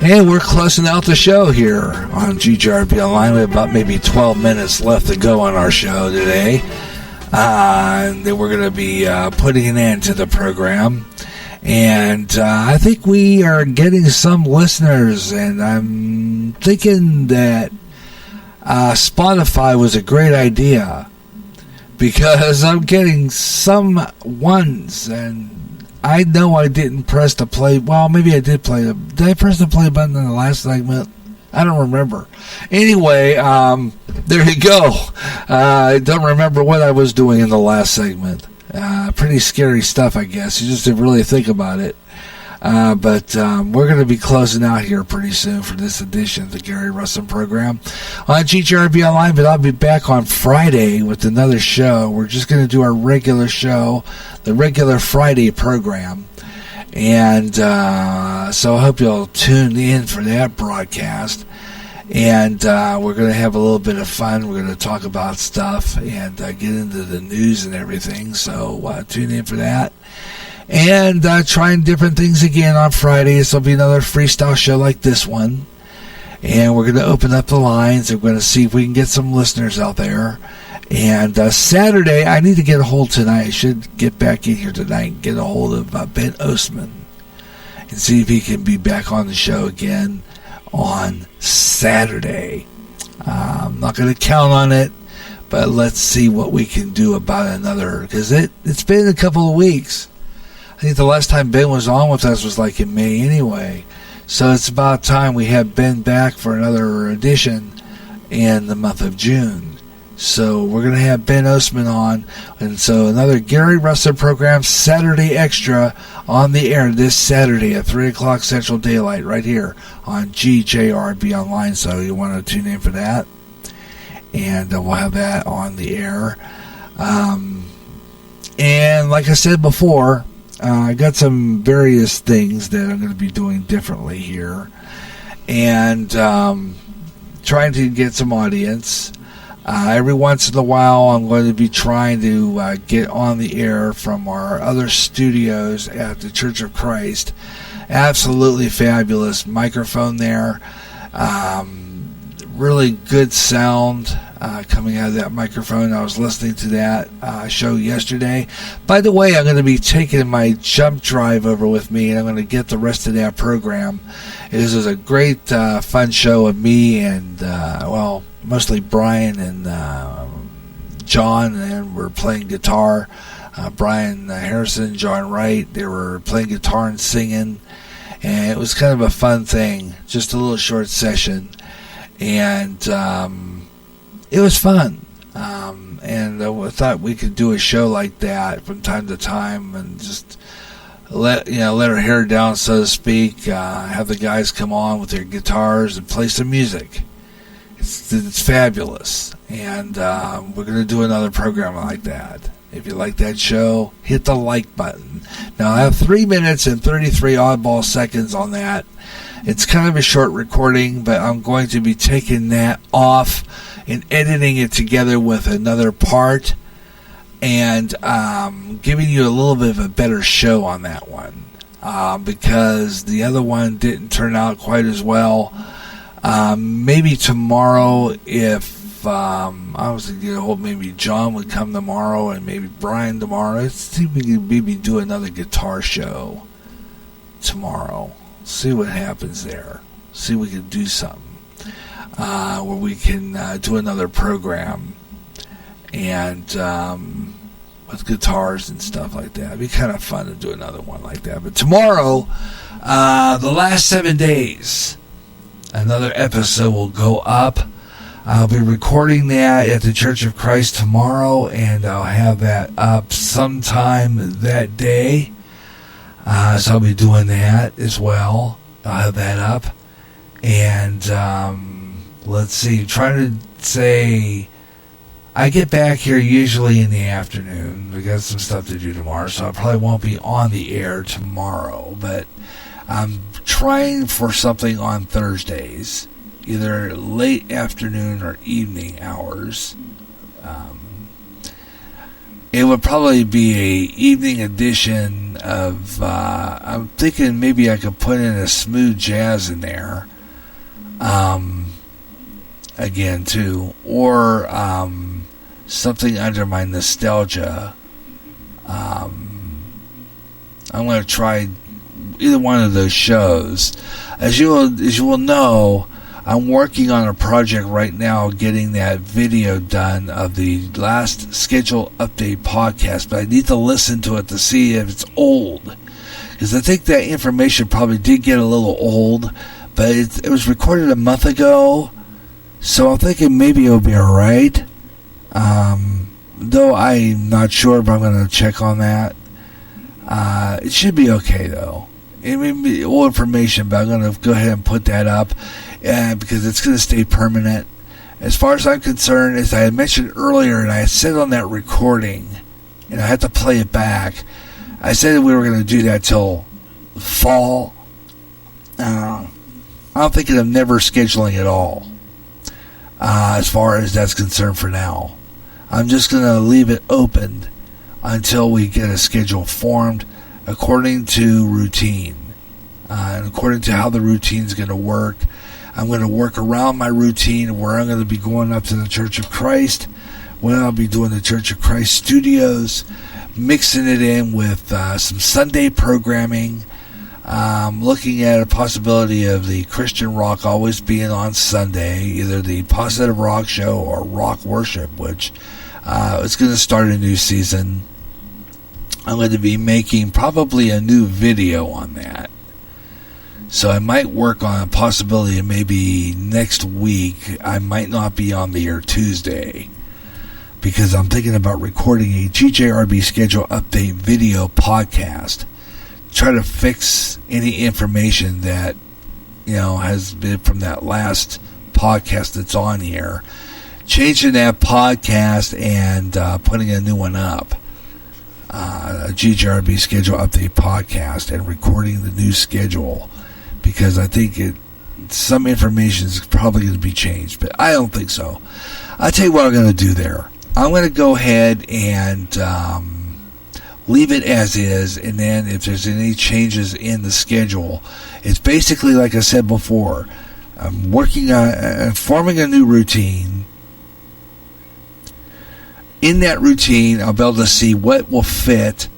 Hey, we're closing out the show here on GJRB Online. We have about maybe 12 minutes left to go on our show today. And then we're going to be putting an end to the program. And I think we are getting some listeners, and I'm thinking that Spotify was a great idea, because I'm getting some ones, and I know I didn't press the play. Well, maybe I did play. Did I press the play button in the last segment? I don't remember. Anyway, there you go. I don't remember what I was doing in the last segment. Pretty scary stuff, I guess. You just didn't really think about it. But we're going to be closing out here pretty soon for this edition of the Gary Russen program on GJRB Online. But I'll be back on Friday with another show. We're just going to do our regular show, the regular Friday program. And so I hope you'll tune in for that broadcast. And we're going to have a little bit of fun. We're going to talk about stuff and get into the news and everything. So tune in for that. And trying different things again on Friday. This will be another freestyle show like this one. And we're going to open up the lines. And we're going to see if we can get some listeners out there. And Saturday, I need to get a hold tonight. I should get back in here tonight and get a hold of Ben Ostman and see if he can be back on the show again on Saturday. I'm not going to count on it, but let's see what we can do about another, because it's been a couple of weeks. I think the last time Ben was on with us was like in May anyway. So it's about time we have Ben back for another edition in the month of June. So we're going to have Ben Ostman on. And so another Gary Russen program, Saturday Extra, on the air this Saturday at 3 o'clock Central Daylight right here on GJRB Online. So you want to tune in for that. And we'll have that on the air. And like I said before, I got some various things that I'm going to be doing differently here. And trying to get some audience. Every once in a while, I'm going to be trying to get on the air from our other studios at the Church of Christ. Absolutely fabulous microphone there. Really good sound coming out of that microphone. I was listening to that show yesterday. By the way, I'm going to be taking my jump drive over with me, and I'm going to get the rest of that program. This is a great, fun show of me and, mostly Brian and John, and we're playing guitar. Brian Harrison, John Wright, they were playing guitar and singing, and it was kind of a fun thing, just a little short session, and it was fun. And I thought we could do a show like that from time to time, and just let our hair down, so to speak. Have the guys come on with their guitars and play some music. It's fabulous, and we're going to do another program like that. If you like that show, hit the like button. Now, I have 3 minutes and 33 oddball seconds on that. It's kind of a short recording, but I'm going to be taking that off and editing it together with another part, and giving you a little bit of a better show on that one, because the other one didn't turn out quite as well. Maybe tomorrow, if I was to get a hold, maybe John would come tomorrow, and maybe Brian tomorrow. Let's see if we can maybe do another guitar show tomorrow. See what happens there. See if we can do something where we can do another program and with guitars and stuff like that. It'd be kind of fun to do another one like that. But tomorrow, the last 7 days, another episode will go up. I'll be recording that at the Church of Christ tomorrow, and I'll have that up sometime that day. So I'll be doing that as well. I'll have that up. And let's see, trying to say, I get back here usually in the afternoon. We got some stuff to do tomorrow, so I probably won't be on the air tomorrow. But I'm trying for something on Thursdays, either late afternoon or evening hours. it would probably be a evening edition of, I'm thinking maybe I could put in a smooth jazz in there, again too, or something under my nostalgia. I'm going to try either one of those shows. As you will know, I'm working on a project right now, getting that video done of the last schedule update podcast, but I need to listen to it to see if it's old, because I think that information probably did get a little old, but it was recorded a month ago, so I'm thinking maybe it'll be alright, though I'm not sure, but I'm going to check on that. It should be okay, though. It may be old information, but I'm going to go ahead and put that up, because it's going to stay permanent. As far as I'm concerned, as I had mentioned earlier, and I said on that recording, and I had to play it back, I said that we were going to do that till fall. I'm thinking of never scheduling at all, as far as that's concerned for now. I'm just going to leave it open until we get a schedule formed according to routine, and according to how the routine is going to work. I'm going to work around my routine where I'm going to be going up to the Church of Christ, when I'll be doing the Church of Christ studios, mixing it in with some Sunday programming, looking at a possibility of the Christian rock always being on Sunday, either the Positive Rock Show or Rock Worship, which is going to start a new season. I'm going to be making probably a new video on that. So I might work on a possibility of maybe next week. I might not be on the air Tuesday, because I'm thinking about recording a GJRB schedule update video podcast. Try to fix any information that, has been from that last podcast that's on here. Changing that podcast and putting a new one up. A GJRB schedule update podcast, and recording the new schedule, because I think some information is probably going to be changed, but I don't think so. I'll tell you what I'm going to do there. I'm going to go ahead and leave it as is, and then if there's any changes in the schedule, it's basically like I said before, I'm working on forming a new routine. In that routine, I'll be able to see what will fit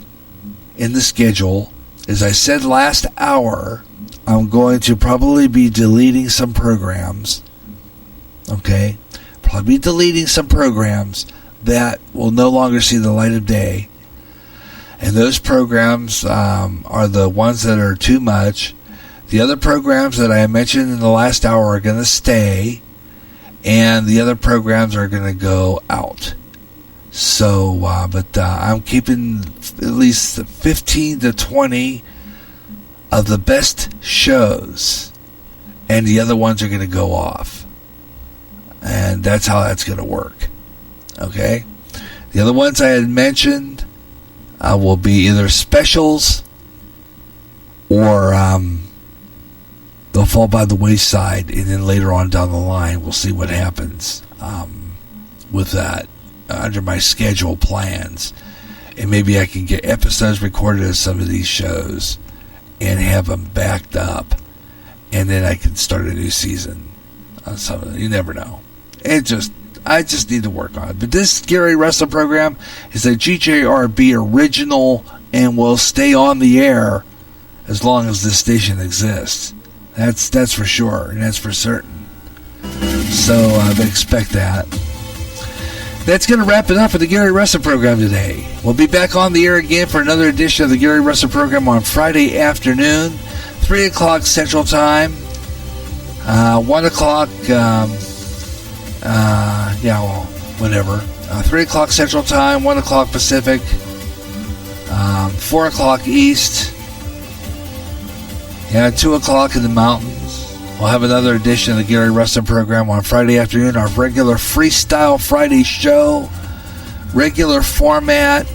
in the schedule. As I said last hour, I'm going to probably be deleting some programs. Okay? Probably deleting some programs that will no longer see the light of day. And those programs are the ones that are too much. The other programs that I mentioned in the last hour are going to stay. And the other programs are going to go out. So, but I'm keeping at least 15 to 20 of the best shows, and the other ones are going to go off. And that's how that's going to work. Okay? The other ones I had mentioned will be either specials, or they'll fall by the wayside, and then later on down the line, we'll see what happens with that. Under my schedule plans, and maybe I can get episodes recorded of some of these shows and have them backed up, and then I can start a new season on some of them. You never know. I just need to work on it. But this Gary Russen program is a GJRB original and will stay on the air as long as this station exists. That's for sure, and that's for certain. So expect that. That's going to wrap it up for the Gary Russen program today. We'll be back on the air again for another edition of the Gary Russen program on Friday afternoon, 3 o'clock Central Time, 1 o'clock, whatever. 3 o'clock Central Time, 1 o'clock Pacific, 4 o'clock East, 2 o'clock in the mountains. We'll have another edition of the Gary Russen program on Friday afternoon, our regular Freestyle Friday show, regular format,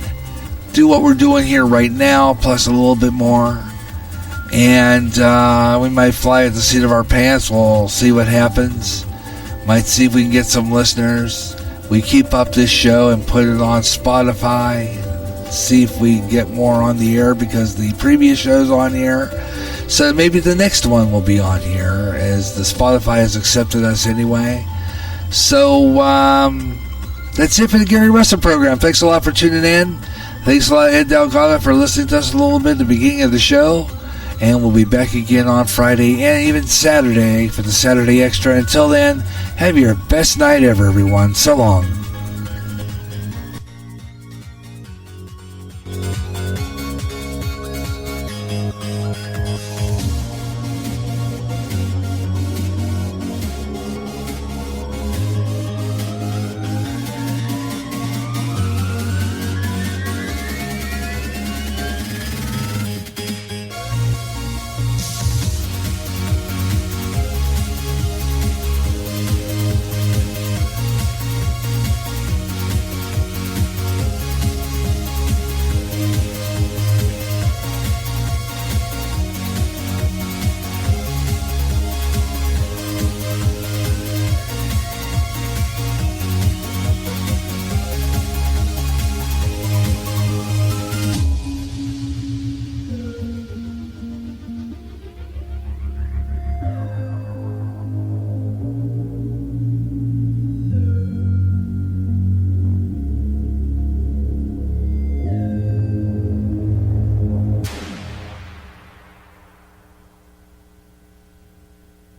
do what we're doing here right now, plus a little bit more. And we might fly at the seat of our pants. We'll see what happens. Might see if we can get some listeners. we keep up this show and put it on Spotify, see if we get more on the air because the previous show's on here. So maybe the next one will be on here as the Spotify has accepted us anyway. So that's it for the Gary Russen program. Thanks a lot for tuning in. Thanks a lot, Ed Delgado, for listening to us a little bit at the beginning of the show. And we'll be back again on Friday and even Saturday for the Saturday Extra. Until then, have your best night ever, everyone. So long.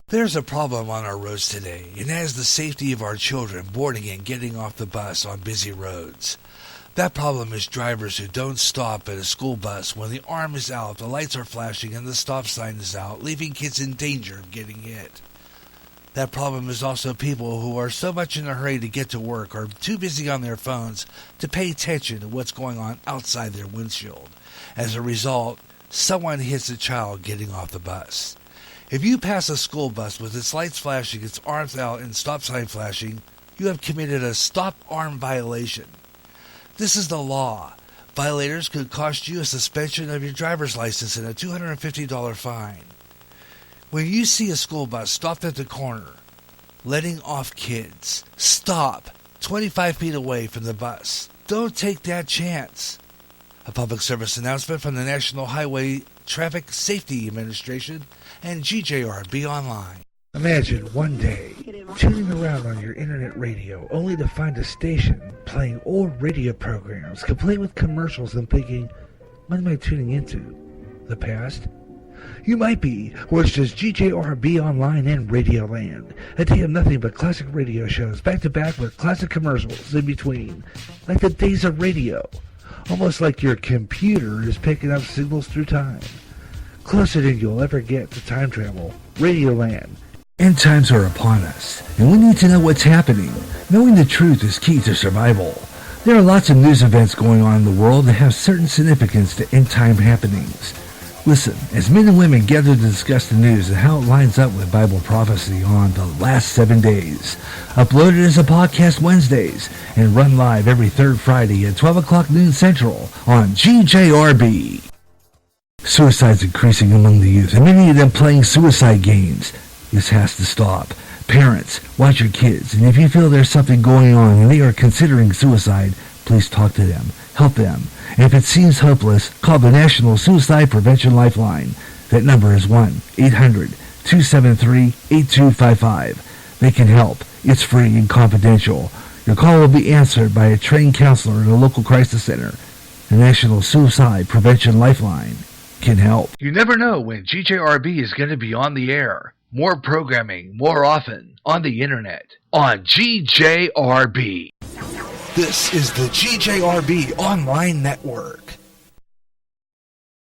There's a problem on our roads today, and that is the safety of our children boarding and getting off the bus on busy roads. That problem is drivers who don't stop at a school bus when the arm is out, the lights are flashing, and the stop sign is out, leaving kids in danger of getting hit. That problem is also people who are so much in a hurry to get to work or too busy on their phones to pay attention to what's going on outside their windshield. As a result, someone hits a child getting off the bus. If you pass a school bus with its lights flashing, its arms out, and stop sign flashing, you have committed a stop arm violation. This is the law. Violators could cost you a suspension of your driver's license and a $250 fine. When you see a school bus stopped at the corner, letting off kids, stop 25 feet away from the bus. Don't take that chance. A public service announcement from the National Highway Traffic Safety Administration and GJRB Online. Imagine one day tuning around on your internet radio only to find a station playing old radio programs complete with commercials and thinking, what am I tuning into? The past? You might be, or it's just GJRB Online and Radioland. A day of nothing but classic radio shows back to back with classic commercials in between, like the days of radio. Almost like your computer is picking up signals through time. Closer than you'll ever get to time travel. Radioland. End times are upon us, and we need to know what's happening. Knowing the truth is key to survival. There are lots of news events going on in the world that have certain significance to end time happenings. Listen, as men and women gather to discuss the news and how it lines up with Bible prophecy on the last 7 days. Uploaded as a podcast Wednesdays and run live every third Friday at 12 o'clock noon Central on GJRB. Suicide's increasing among the youth, and many of them playing suicide games. This has to stop. Parents, watch your kids, and if you feel there's something going on and they are considering suicide, please talk to them. Help them. And if it seems hopeless, call the National Suicide Prevention Lifeline. That number is 1-800-273-8255. They can help. It's free and confidential. Your call will be answered by a trained counselor at a local crisis center. The National Suicide Prevention Lifeline can help. You never know when GJRB is going to be on the air. More programming, more often, on the internet, on GJRB. This is the GJRB Online Network.